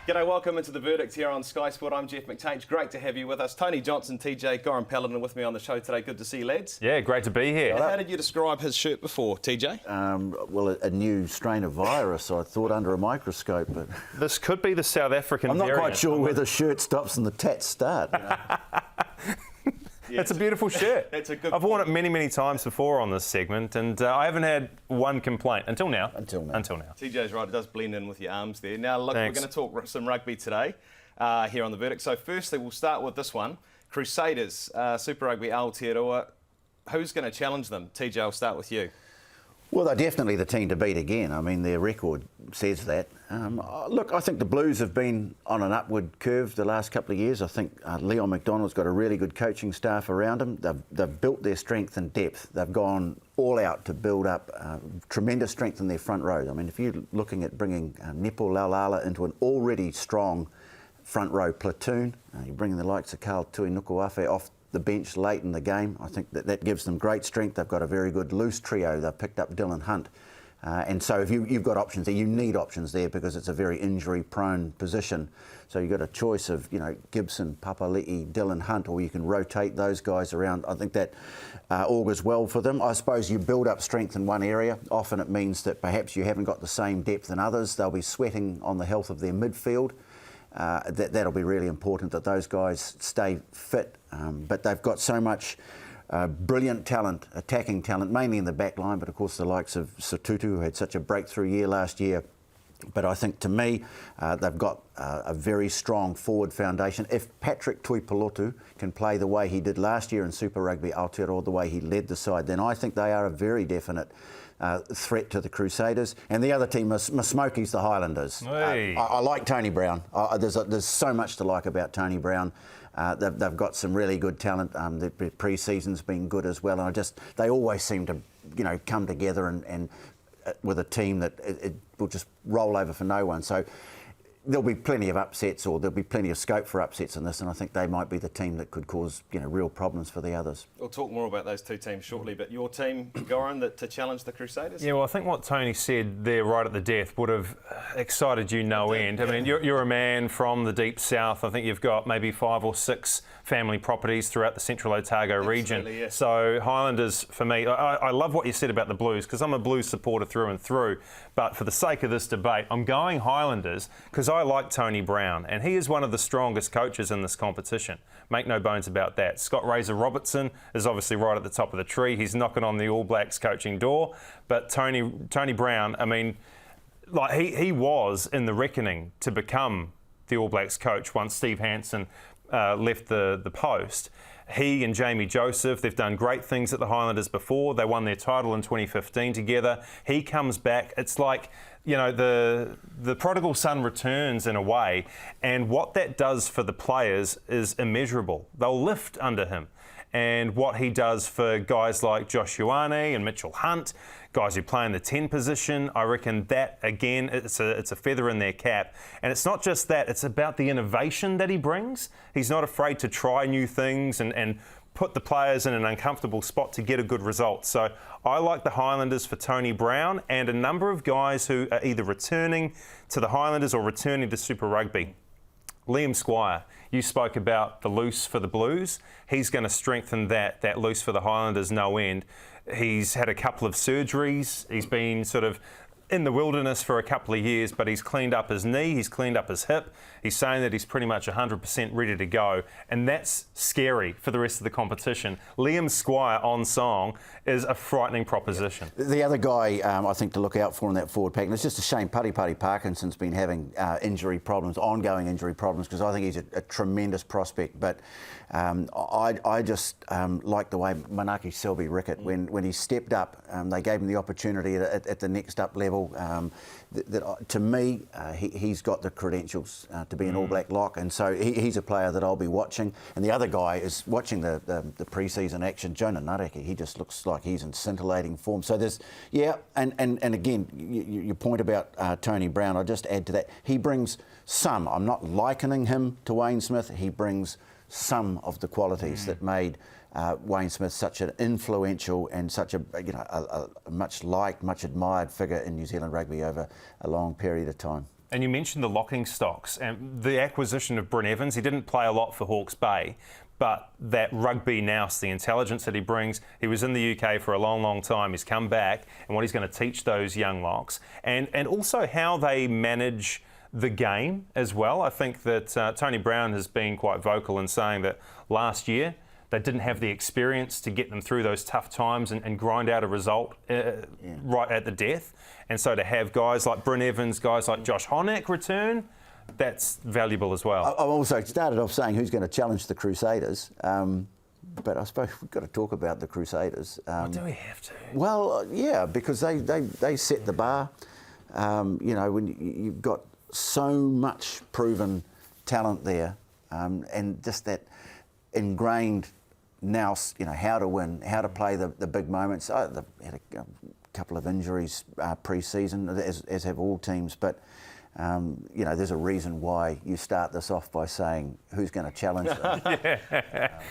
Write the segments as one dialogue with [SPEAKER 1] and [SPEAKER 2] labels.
[SPEAKER 1] G'day, welcome into The Verdict here on Sky Sport. I'm Jeff McTainsh. Great to have you with us. Tony Johnson, TJ, Goran Paladin with me on the show today. Good to see you, lads.
[SPEAKER 2] Yeah, great to be here.
[SPEAKER 1] How did you describe his shirt before, TJ?
[SPEAKER 3] Well, a new strain of virus, I thought, under a microscope. But
[SPEAKER 2] This could be the South African
[SPEAKER 3] I'm not
[SPEAKER 2] variant.
[SPEAKER 3] quite sure where the shirt stops and the tats start.
[SPEAKER 2] It's a beautiful shirt.
[SPEAKER 1] It's a good
[SPEAKER 2] I've worn it many, many times before on this segment, and I haven't had one complaint until now.
[SPEAKER 3] Until now.
[SPEAKER 1] TJ's right, it does blend in with your arms there. Now, look,
[SPEAKER 2] Thanks.
[SPEAKER 1] we're going to talk some rugby today here on The Verdict. So firstly, we'll start with this one. Crusaders, Super Rugby Aotearoa. Who's going to challenge them? TJ, I'll start with you.
[SPEAKER 3] Well, they're definitely the team to beat again. I mean, their record says that. Look, I think the Blues have been on an upward curve the last couple of years. I think Leon McDonald's got a really good coaching staff around him. They've built their strength and depth. They've gone all out to build up tremendous strength in their front row. I mean, if you're looking at bringing Nepo Laulala into an already strong front row platoon, you're bringing the likes of Karl Tuinukuafe off the bench late in the game. I think that gives them great strength. They've got a very good loose trio. They've picked up Dylan Hunt. And so if you've got options there, you need options there because it's a very injury-prone position. So you've got a choice of, Gibson, Papali'i, Dylan Hunt, or you can rotate those guys around. I think that augurs well for them. I suppose you build up strength in one area. Often it means that perhaps you haven't got the same depth in others. They'll be sweating on the health of their midfield. That'll be really important that those guys stay fit. But they've got so much brilliant talent, attacking talent, mainly in the back line, but of course the likes of Sotutu, who had such a breakthrough year last year. But I think, to me, they've got a very strong forward foundation. If Patrick Tuipulotu can play the way he did last year in Super Rugby Aotearoa, the way he led the side, then I think they are a very definite threat to the Crusaders. And the other team, my Smokies, the Highlanders.
[SPEAKER 2] Hey.
[SPEAKER 3] I like Tony Brown. There's so much to like about Tony Brown. They've got some really good talent. The pre-season's been good as well. And they always seem to, come together and with a team that it will just roll over for no one. So there'll be plenty of upsets, or there'll be plenty of scope for upsets in this, and I think they might be the team that could cause real problems for the others.
[SPEAKER 1] We'll talk more about those two teams shortly, but your team, Goran, to challenge the Crusaders?
[SPEAKER 2] Yeah, well, I think what Tony said there right at the death would have excited you no end. I mean, you're a man from the deep south. I think you've got maybe 5 or 6 family properties throughout the Central Otago region.
[SPEAKER 1] Yes.
[SPEAKER 2] So Highlanders, for me, I love what you said about the Blues, because I'm a Blues supporter through and through. But for the sake of this debate, I'm going Highlanders because I like Tony Brown, and he is one of the strongest coaches in this competition. Make no bones about that. Scott Razor-Robertson is obviously right at the top of the tree. He's knocking on the All Blacks coaching door. But Tony Brown, I mean, like he was in the reckoning to become the All Blacks coach once Steve Hansen left the post. He and Jamie Joseph, they've done great things at the Highlanders before. They won their title in 2015 together. He comes back. It's like, the prodigal son returns in a way, and what that does for the players is immeasurable. They'll lift under him. And what he does for guys like Josh Ioane and Mitchell Hunt, guys who play in the 10 position, I reckon that, again, it's a feather in their cap. And it's not just that, it's about the innovation that he brings. He's not afraid to try new things and put the players in an uncomfortable spot to get a good result. So I like the Highlanders for Tony Brown and a number of guys who are either returning to the Highlanders or returning to Super Rugby. Liam Squire, you spoke about the loose for the Blues. He's going to strengthen that loose for the Highlanders no end. He's had a couple of surgeries. He's been sort of in the wilderness for a couple of years, but he's cleaned up his knee, he's cleaned up his hip. He's saying that he's pretty much 100% ready to go, and that's scary for the rest of the competition. Liam Squire on song is a frightening proposition.
[SPEAKER 3] The other guy I think to look out for in that forward pack, and it's just a shame Putty Parkinson's been having injury problems, ongoing injury problems, because I think he's a tremendous prospect, but I just like the way Manaki Selby Rickett, when he stepped up, they gave him the opportunity at the next up level. To me, he's got the credentials to be an All Black lock, and so he's a player that I'll be watching. And the other guy is watching the pre-season action, Jonah Nareki. He just looks like he's in scintillating form. So there's, and again, your point about Tony Brown, I'll just add to that. He brings some, I'm not likening him to Wayne Smith, he brings some of the qualities that made Wayne Smith such an influential and such a much liked, much admired figure in New Zealand rugby over a long period of time.
[SPEAKER 2] And you mentioned the locking stocks and the acquisition of Bryn Evans. He didn't play a lot for Hawke's Bay, but that rugby nous, the intelligence that he brings, he was in the UK for a long, long time. He's come back, and what he's going to teach those young locks, and also how they manage the game as well. I think that Tony Brown has been quite vocal in saying that last year they didn't have the experience to get them through those tough times and grind out a result right at the death. And so to have guys like Bryn Evans, guys like Josh Honack return, that's valuable as well.
[SPEAKER 3] I also started off saying who's going to challenge the Crusaders, but I suppose we've got to talk about the Crusaders.
[SPEAKER 2] Do we have to?
[SPEAKER 3] Well, yeah, because they set the bar. You know, when you've got so much proven talent there, and just that ingrained nous, you know, how to win, how to play the big moments. They've had a couple of injuries pre-season, as have all teams, but you know, there's a reason why you start this off by saying who's going to challenge them.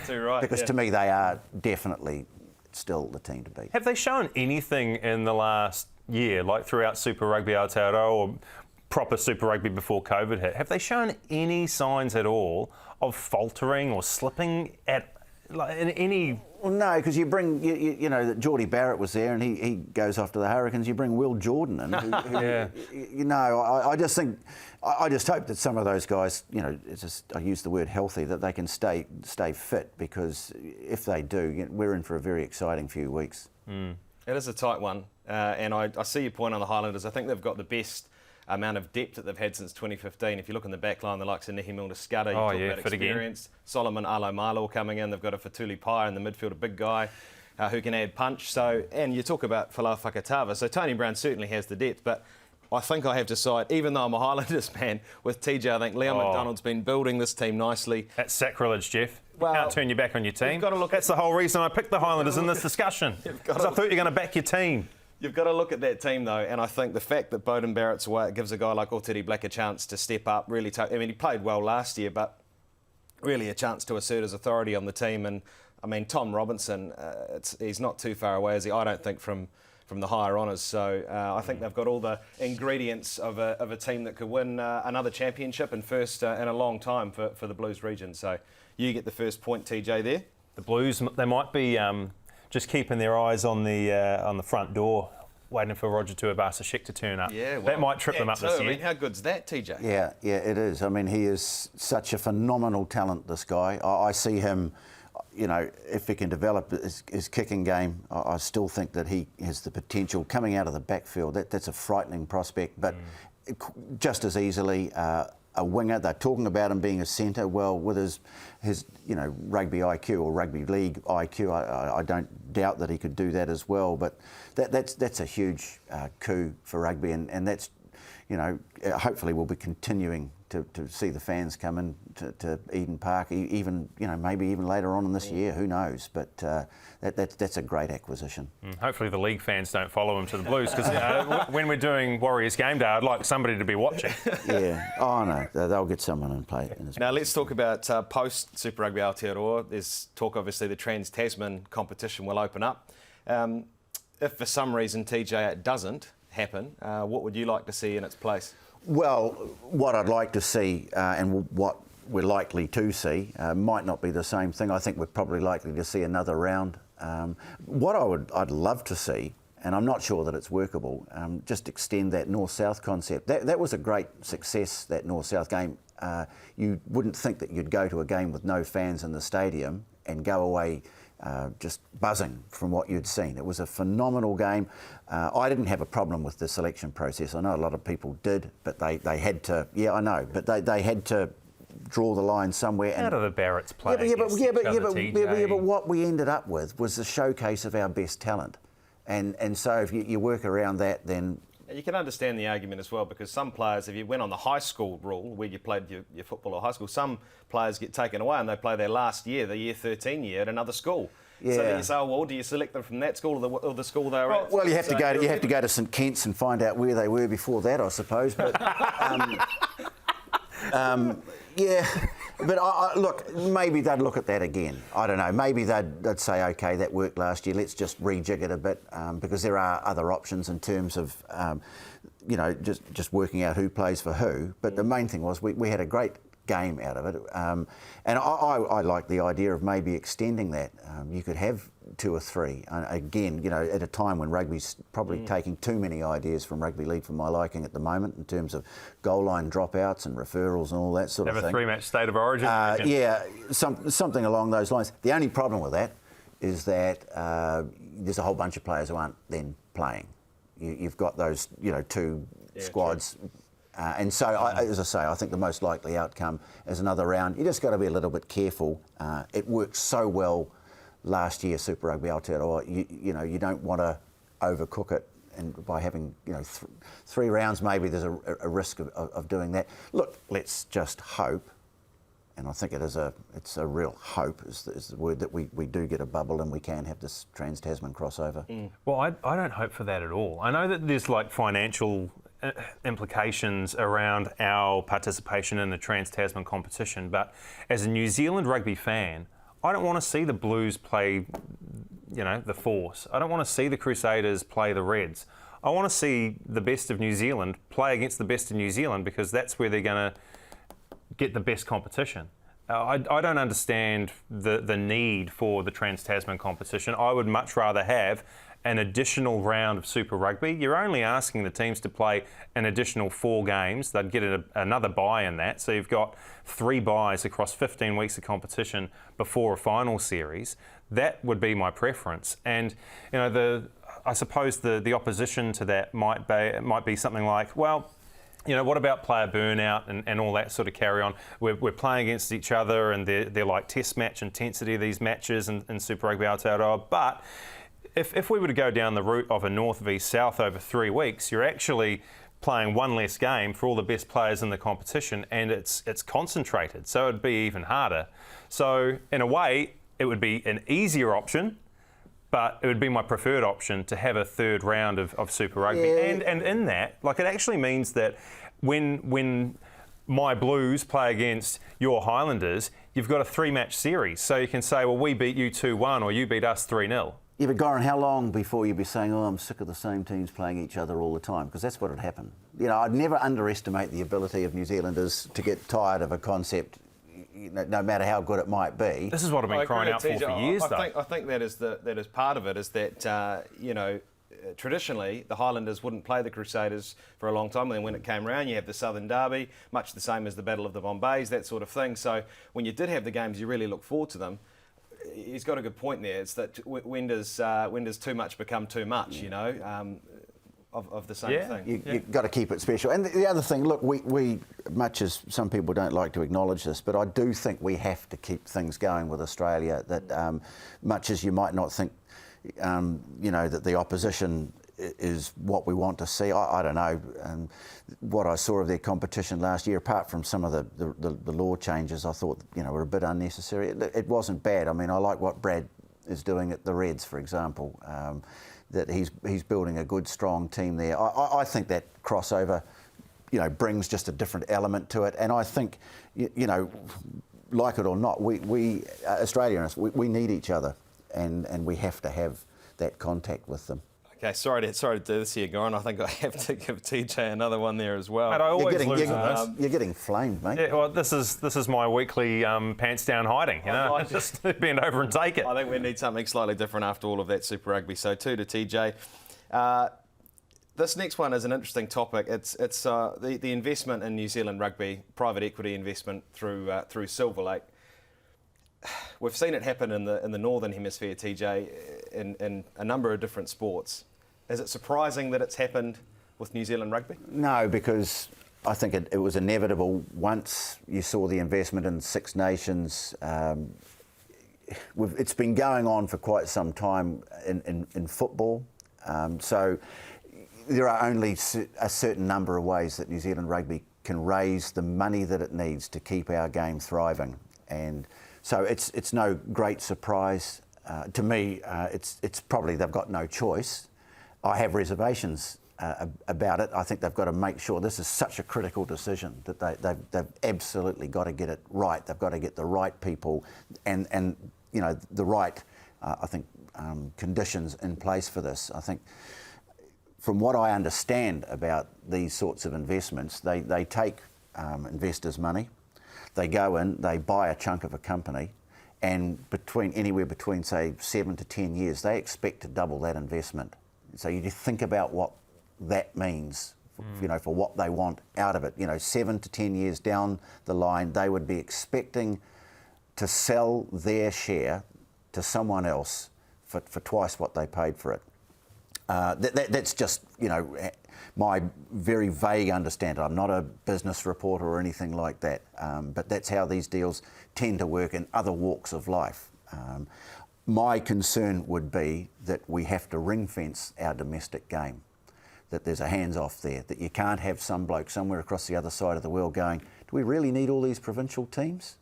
[SPEAKER 1] Too right.
[SPEAKER 3] Because to me, they are definitely still the team to beat.
[SPEAKER 2] Have they shown anything in the last year, like throughout Super Rugby Aotearoa or proper Super Rugby before COVID hit? Have they shown any signs at all of faltering or slipping in any?
[SPEAKER 3] Well, no, because you bring, you know, that Geordie Barrett was there and he goes off to the Hurricanes. You bring Will Jordan in.
[SPEAKER 2] Yeah.
[SPEAKER 3] You know, I just think, I just hope that some of those guys, you know, it's just, I use the word healthy, that they can stay fit, because if they do, we're in for a very exciting few weeks.
[SPEAKER 1] It is a tight one, and I see your point on the Highlanders. I think they've got the best amount of depth that they've had since 2015. If you look in the back line, the likes of Nihi Milner-Skudder, you talk about experience. Solomon Alomalo coming in. They've got a Fatuli Pai in the midfield, a big guy who can add punch. So, and you talk about Folau Fakatava. So Tony Brown certainly has the depth, but I think I have to side, even though I'm a Highlanders man, with TJ, I think Leon McDonald's been building this team nicely.
[SPEAKER 2] That's sacrilege, Jeff.
[SPEAKER 1] Well,
[SPEAKER 2] you can't turn your back on your team.
[SPEAKER 1] You've got to look
[SPEAKER 2] That's the whole reason I picked the Highlanders in this discussion. Because I thought you were going to back your team.
[SPEAKER 1] You've got to look at that team, though, and I think the fact that Beauden Barrett's away, it gives a guy like Oteri Black a chance to step up, really I mean, he played well last year, but really a chance to assert his authority on the team. And, I mean, Tom Robinson, he's not too far away, is he? I don't think, from the higher honours. So I think they've got all the ingredients of a team that could win another championship and first in a long time for the Blues region. So you get the first point, TJ, there.
[SPEAKER 2] The Blues, they might be just keeping their eyes on the front door, waiting for Roger Tuivasa-Sheck to turn up.
[SPEAKER 1] Yeah, well,
[SPEAKER 2] that might trip them up this year.
[SPEAKER 1] I mean, how good's that, TJ?
[SPEAKER 3] Yeah, it is. I mean, he is such a phenomenal talent, this guy. I see him, you know, if he can develop his kicking game, I still think that he has the potential coming out of the backfield. That's a frightening prospect, but just as easily a winger. They're talking about him being a centre. Well, with his you know, rugby IQ or rugby league IQ, I don't doubt that he could do that as well. But that's a huge coup for rugby, and that's, you know, hopefully we'll be continuing to see the fans come in to Eden Park, even, you know, maybe even later on in this year. Who knows? But that's a great acquisition.
[SPEAKER 2] Hopefully the league fans don't follow him to the Blues, because when we're doing Warriors game day, I'd like somebody to be watching.
[SPEAKER 3] Yeah. Oh no, they'll get someone in play.
[SPEAKER 1] Now let's talk about post Super Rugby Aotearoa. There's talk, obviously, the Trans-Tasman competition will open up. If for some reason, TJ, it doesn't happen, what would you like to see in its place?
[SPEAKER 3] Well, what I'd like to see and what we're likely to see might not be the same thing. I think we're probably likely to see another round. What I'd love to see, and I'm not sure that it's workable, just extend that north-south concept. That was a great success, that north-south game. You wouldn't think that you'd go to a game with no fans in the stadium and go away just buzzing from what you'd seen. It was a phenomenal game. I didn't have a problem with the selection process. I know a lot of people did, but they had to. Yeah, I know, but they had to draw the line somewhere.
[SPEAKER 2] How do the Barretts play?
[SPEAKER 3] But what we ended up with was the showcase of our best talent, and so if you work around that, then.
[SPEAKER 1] You can understand the argument as well, because some players, if you went on the high school rule where you played your football or high school, some players get taken away and they play their last year, the year 13 year, at another school.
[SPEAKER 3] Yeah.
[SPEAKER 1] So then you say, oh, well, do you select them from that school or the school they were at?
[SPEAKER 3] Well, you have to go to St Kitts and find out where they were before that, I suppose. But yeah, But look, maybe they'd look at that again. I don't know. Maybe they'd say, OK, that worked last year. Let's just rejig it a bit, because there are other options in terms of, just working out who plays for who. But the main thing was we had a great game out of it, and I like the idea of maybe extending that. You could have 2 or 3. Again, at a time when rugby's probably taking too many ideas from rugby league for my liking at the moment in terms of goal line dropouts and referrals and all that sort of thing.
[SPEAKER 2] Have a 3-match state of origin.
[SPEAKER 3] Yeah, something along those lines. The only problem with that is that there's a whole bunch of players who aren't then playing. You've got those, 2 squads. And so, as I say, I think the most likely outcome is another round. You just got to be a little bit careful. It worked so well last year, Super Rugby Aotearoa. You don't want to overcook it, and by having 3 rounds, maybe there's a risk of doing that. Look, let's just hope, and I think it's a real hope is the word, that we do get a bubble and we can have this Trans-Tasman crossover.
[SPEAKER 2] Well, I don't hope for that at all. I know that there's financial implications around our participation in the Trans-Tasman competition, but as a New Zealand rugby fan, I don't want to see the Blues play, the Force. I don't want to see the Crusaders play the Reds. I want to see the best of New Zealand play against the best of New Zealand, because that's where they're going to get the best competition. I don't understand the need for the Trans-Tasman competition. I would much rather have an additional round of Super Rugby. You're only asking the teams to play an additional 4 games. They'd get another bye in that. So you've got 3 byes across 15 weeks of competition before a final series. That would be my preference. And I suppose the opposition to that might be something like, well, what about player burnout and all that sort of carry on? We're playing against each other, and they're like test match intensity, these matches in Super Rugby Aotearoa. But if we were to go down the route of a north v south over 3 weeks, you're actually playing 1 less game for all the best players in the competition, and it's concentrated, so it'd be even harder. So in a way, it would be an easier option, but it would be my preferred option to have a 3rd round of Super Rugby. Yeah. And in that, it actually means that when my Blues play against your Highlanders, you've got a 3-match series. So you can say, well, we beat you 2-1 or you beat us 3-0.
[SPEAKER 3] Yeah, but Goran, how long before you'd be saying, oh, I'm sick of the same teams playing each other all the time? Because that's what would happen. I'd never underestimate the ability of New Zealanders to get tired of a concept, no matter how good it might be.
[SPEAKER 2] This is what I've been crying out for years, though.
[SPEAKER 1] I think that is part of it, is that, traditionally, the Highlanders wouldn't play the Crusaders for a long time. And then when it came around, you have the Southern Derby, much the same as the Battle of the Bombays, that sort of thing. So when you did have the games, you really look forward to them. He's got a good point there. It's that when does too much become too much, of the same thing.
[SPEAKER 3] You've got to keep it special. And the other thing, look, we much as some people don't like to acknowledge this, but I do think we have to keep things going with Australia, that much as you might not think, that the opposition is what we want to see. I don't know. What I saw of their competition last year, apart from some of the law changes, I thought were a bit unnecessary. It wasn't bad. I mean, I like what Brad is doing at the Reds, for example. That he's building a good, strong team there. I think that crossover, brings just a different element to it. And I think, like it or not, we Australians, we need each other, and we have to have that contact with them.
[SPEAKER 1] Okay, sorry to do this here, Goran. I think I have to give TJ another one there as well.
[SPEAKER 2] But I always lose this.
[SPEAKER 3] You're getting flamed, mate.
[SPEAKER 2] Yeah, well, this is my weekly pants down hiding. Just bend over and take it.
[SPEAKER 1] I think we need something slightly different after all of that Super Rugby. So 2 to TJ. This next one is an interesting topic. It's the investment in New Zealand rugby, private equity investment through Silverlake. We've seen it happen in the Northern Hemisphere, TJ, in a number of different sports. Is it surprising that it's happened with New Zealand rugby?
[SPEAKER 3] No, because I think it was inevitable. Once you saw the investment in Six Nations, it's been going on for quite some time in football. So there are only a certain number of ways that New Zealand rugby can raise the money that it needs to keep our game thriving. And so it's no great surprise to me. It's probably they've got no choice. I have reservations about it. I think they've got to make sure this is such a critical decision that they've absolutely got to get it right. They've got to get the right people and you know, the right, I think, conditions in place for this. I think, from what I understand about these sorts of investments, they take investors' money, they go in, they buy a chunk of a company, and anywhere between, say, 7 to 10 years, they expect to double that investment. So you just think about what that means, you know, for what they want out of it. You know, 7 to 10 years down the line, they would be expecting to sell their share to someone else for twice what they paid for it. That's just, you know, my very vague understanding. I'm not a business reporter or anything like that, but that's how these deals tend to work in other walks of life. My concern would be that we have to ring fence our domestic game, that there's a hands-off there, that you can't have some bloke somewhere across the other side of the world going, do we really need all these provincial teams?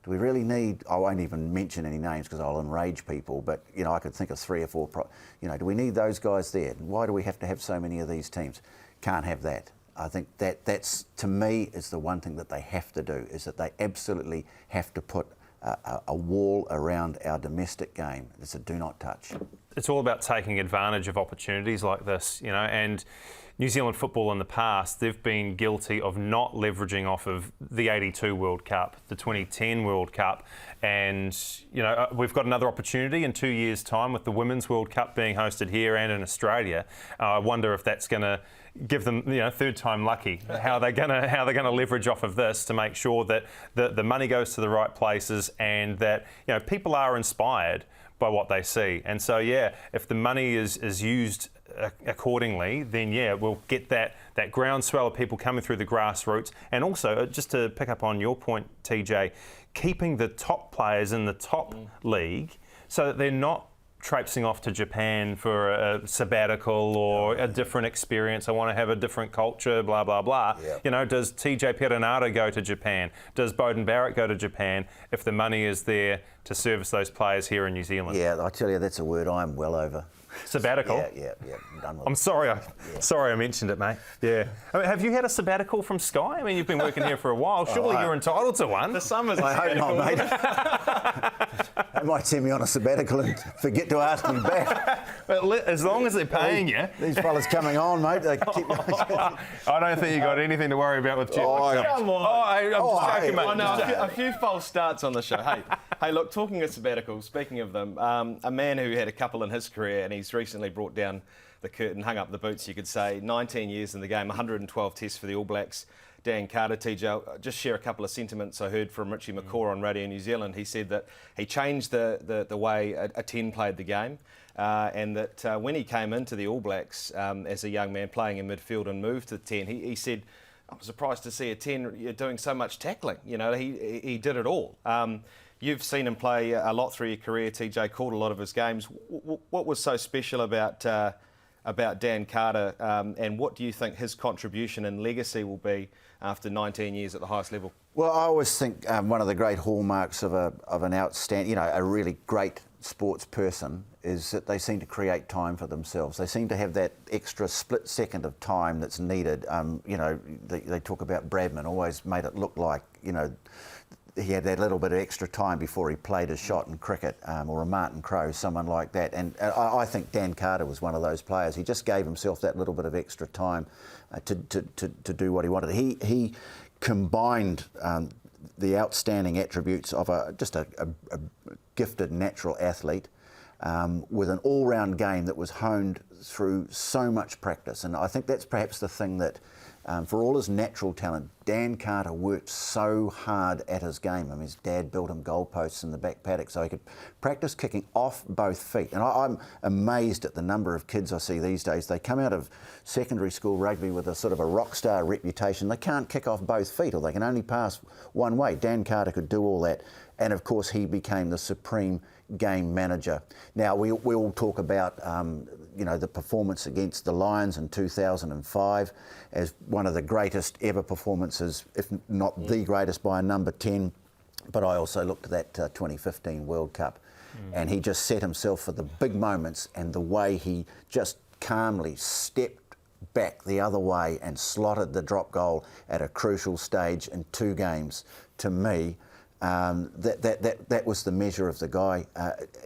[SPEAKER 3] Do we really need, I won't even mention any names because I'll enrage people, but you know, I could think of 3 or 4, you know, do we need those guys there? Why do we have to have so many of these teams? Can't have that. I think that's, to me, is the one thing that they have to do, is that they absolutely have to put a wall around our domestic game. It's a do not touch.
[SPEAKER 2] It's all about taking advantage of opportunities like this, you know, and New Zealand football in the past, they've been guilty of not leveraging off of the 82 World Cup, the 2010 World Cup, and, you know, we've got another opportunity in 2 years' time with the Women's World Cup being hosted here and in Australia. I wonder if that's going to give them, you know, third time lucky, how they're going to leverage off of this to make sure that the money goes to the right places and that, you know, people are inspired by what they see. And so, yeah, if the money is used accordingly, then yeah, we'll get that groundswell of people coming through the grassroots. And also, just to pick up on your point, TJ, keeping the top players in the top league so that they're not traipsing off to Japan for a sabbatical or a different experience. I want to have a different culture, blah, blah, blah. Yep. You know, does TJ Perenara go to Japan? Does Beauden Barrett go to Japan if the money is there to service those players here in New Zealand?
[SPEAKER 3] Yeah, I tell you, that's a word I'm well over.
[SPEAKER 2] Sabbatical?
[SPEAKER 3] Yeah, done with
[SPEAKER 2] I'm sorry, sorry I mentioned it, mate. Yeah. I mean, have you had a sabbatical from Sky? I mean, you've been working here for a while. Surely you're entitled to one.
[SPEAKER 1] The summer's
[SPEAKER 3] I hope not, mate. They might send me on a sabbatical and forget to ask me back.
[SPEAKER 2] But as long as they're paying you.
[SPEAKER 3] These fellas coming on, mate. They keep...
[SPEAKER 2] I don't think you got anything to worry about with jet.
[SPEAKER 1] Come on.
[SPEAKER 2] I'm just joking, mate.
[SPEAKER 1] I know a few false starts on the show. Hey, look, talking of sabbatical, speaking of them, a man who had a couple in his career and he's recently brought down the curtain, hung up the boots, you could say, 19 years in the game, 112 tests for the All Blacks. Dan Carter, TJ, I'll just share a couple of sentiments I heard from Richie McCaw on Radio New Zealand. He said that he changed the way a 10 played the game and that when he came into the All Blacks as a young man playing in midfield and moved to the 10, he said, I was surprised to see a 10 doing so much tackling. You know, he did it all. You've seen him play a lot through your career, TJ, called a lot of his games. What was so special about Dan Carter and what do you think his contribution and legacy will be after 19 years at the highest level?
[SPEAKER 3] Well, I always think one of the great hallmarks of an outstanding, you know, a really great sports person is that they seem to create time for themselves. They seem to have that extra split second of time that's needed. You know, they talk about Bradman, always made it look like, you know, he had that little bit of extra time before he played his shot in cricket, or a Martin Crowe, someone like that. And I think Dan Carter was one of those players. He just gave himself that little bit of extra time to do what he wanted. He combined the outstanding attributes of just a gifted natural athlete with an all-round game that was honed through so much practice. And I think that's perhaps the thing that, for all his natural talent, Dan Carter worked so hard at his game. I mean, his dad built him goalposts in the back paddock so he could practice kicking off both feet. And I'm amazed at the number of kids I see these days. They come out of secondary school rugby with a sort of a rock star reputation. They can't kick off both feet, or they can only pass one way. Dan Carter could do all that. And of course, he became the supreme game manager. Now, we all talk about you know, the performance against the Lions in 2005 as one of the greatest ever performances, if not the greatest by a number 10. But I also looked at that 2015 World Cup, and he just set himself for the big moments, and the way he just calmly stepped back the other way and slotted the drop goal at a crucial stage in 2 games, to me, that was the measure of the guy.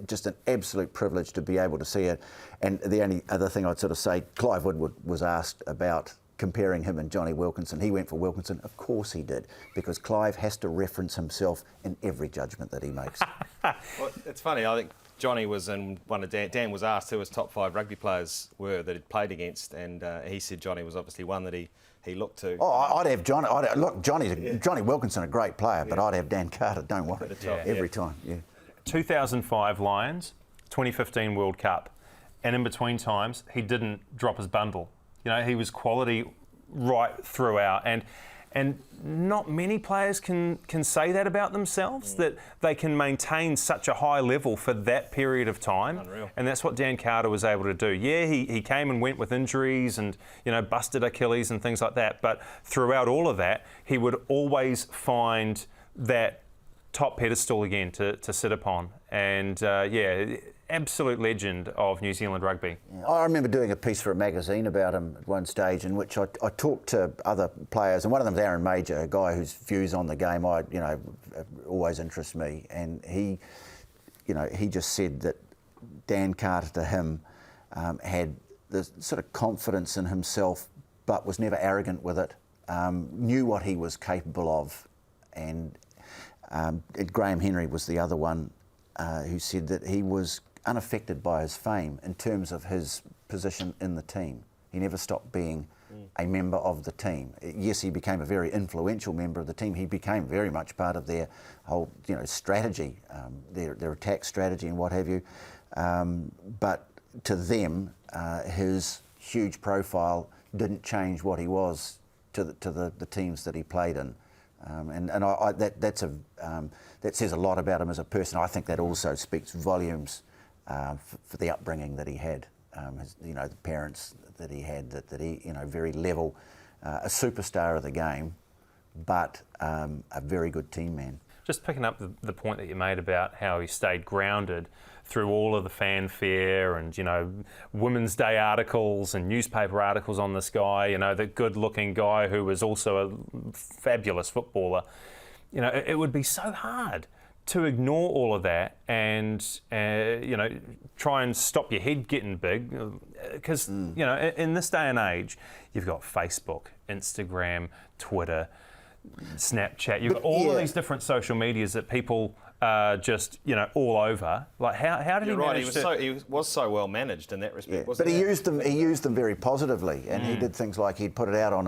[SPEAKER 3] Just an absolute privilege to be able to see it. And the only other thing I'd sort of say, Clive Woodward was asked about comparing him and Johnny Wilkinson. He went for Wilkinson. Of course he did, because Clive has to reference himself in every judgment that he makes.
[SPEAKER 1] Well, it's funny, I think Johnny was in one of Dan was asked who his top 5 rugby players were that he'd played against, and he said Johnny was obviously one that he looked to.
[SPEAKER 3] Oh, I'd have Johnny. Johnny Wilkinson, a great player, but I'd have Dan Carter, don't worry, every time. Yeah.
[SPEAKER 2] 2005 Lions, 2015 World Cup, and in between times he didn't drop his bundle. You know, he was quality right throughout, and not many players can say that about themselves, that they can maintain such a high level for that period of time.
[SPEAKER 1] Unreal.
[SPEAKER 2] And that's what Dan Carter was able to do. Yeah, he came and went with injuries and, you know, busted Achilles and things like that, but throughout all of that, he would always find that top pedestal again to sit upon. And absolute legend of New Zealand rugby.
[SPEAKER 3] I remember doing a piece for a magazine about him at one stage, in which I talked to other players, and one of them is Aaron Major, a guy whose views on the game always interest me. And he just said that Dan Carter, to him, had the sort of confidence in himself, but was never arrogant with it. Knew what he was capable of, and Graham Henry was the other one who said that he was unaffected by his fame in terms of his position in the team. He never stopped being a member of the team. Yes, he became a very influential member of the team. He became very much part of their whole, strategy, their attack strategy and what have you. But to them, his huge profile didn't change what he was to the teams that he played in. That says a lot about him as a person. I think that also speaks volumes for the upbringing that he had, the parents that he had, that he, very level, a superstar of the game, but a very good team man.
[SPEAKER 2] Just picking up the point that you made about how he stayed grounded through all of the fanfare and, Women's Day articles and newspaper articles on this guy, the good-looking guy who was also a fabulous footballer. It would be so hard to ignore all of that and, try and stop your head getting big. Because, in this day and age, you've got Facebook, Instagram, Twitter, Snapchat. You've got all of these different social medias that people just, all over. Like, how did he manage
[SPEAKER 1] He was so well managed in that respect, wasn't
[SPEAKER 3] he?
[SPEAKER 1] But
[SPEAKER 3] he used them very positively, and he did things like he'd put it out on,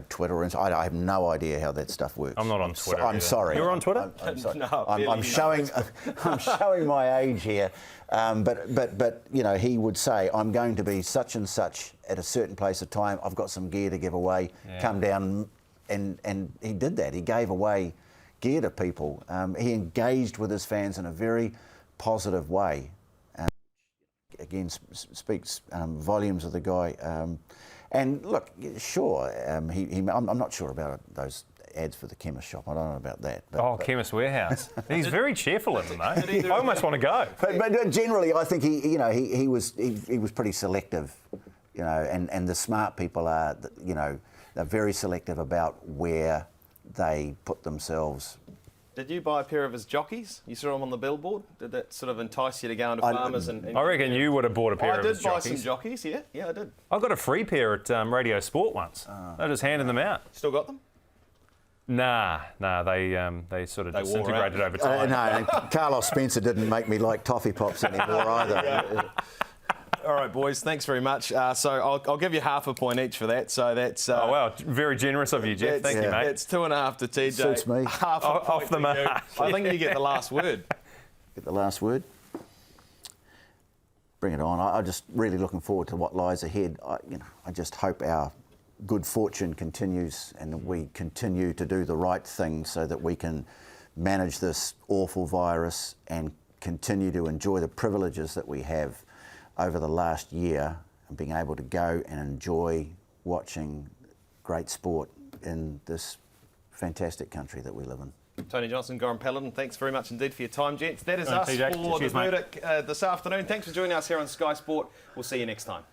[SPEAKER 3] Twitter, or I have no idea how that stuff works.
[SPEAKER 2] I'm not on Twitter.
[SPEAKER 3] I'm sorry.
[SPEAKER 2] You're on Twitter?
[SPEAKER 3] I'm sorry.
[SPEAKER 1] No,
[SPEAKER 3] I'm showing my age here. But he would say, I'm going to be such and such at a certain place of time. I've got some gear to give away. Yeah. Come down, and he did that. He gave away gear to people. He engaged with his fans in a very positive way. Again, speaks volumes of the guy. And look, sure, I'm not sure about those ads for the chemist shop. I don't know about that.
[SPEAKER 2] Chemist Warehouse. He's very cheerful in them, though. I almost want to go.
[SPEAKER 3] But generally, I think he was pretty selective, and the smart people are, they're very selective about where they put themselves.
[SPEAKER 1] Did you buy a pair of his jockeys? You saw them on the billboard? Did that sort of entice you to go into Farmers?
[SPEAKER 2] I reckon you would have bought a pair of his jockeys.
[SPEAKER 1] I did buy some jockeys, yeah, I did.
[SPEAKER 2] I got a free pair at Radio Sport once. I just handed them out.
[SPEAKER 1] Still got them?
[SPEAKER 2] Nah, they sort of disintegrated over time.
[SPEAKER 3] No, Carlos Spencer didn't make me like toffee pops anymore either.
[SPEAKER 1] All right, boys, thanks very much. So I'll give you half a point each for that. So that's...
[SPEAKER 2] oh, wow, very generous of you, Jeff. Thank you, mate.
[SPEAKER 1] It's 2.5 to TJ.
[SPEAKER 3] Suits me.
[SPEAKER 1] Half a point
[SPEAKER 2] off the mark.
[SPEAKER 1] I think you get the last word.
[SPEAKER 3] Get the last word? Bring it on. I'm just really looking forward to what lies ahead. I just hope our good fortune continues and we continue to do the right thing so that we can manage this awful virus and continue to enjoy the privileges that we have over the last year, and being able to go and enjoy watching great sport in this fantastic country that we live in.
[SPEAKER 1] Tony Johnson, Goran Paladin, thanks very much indeed for your time, gents. That is us for the verdict this afternoon. Thanks for joining us here on Sky Sport. We'll see you next time.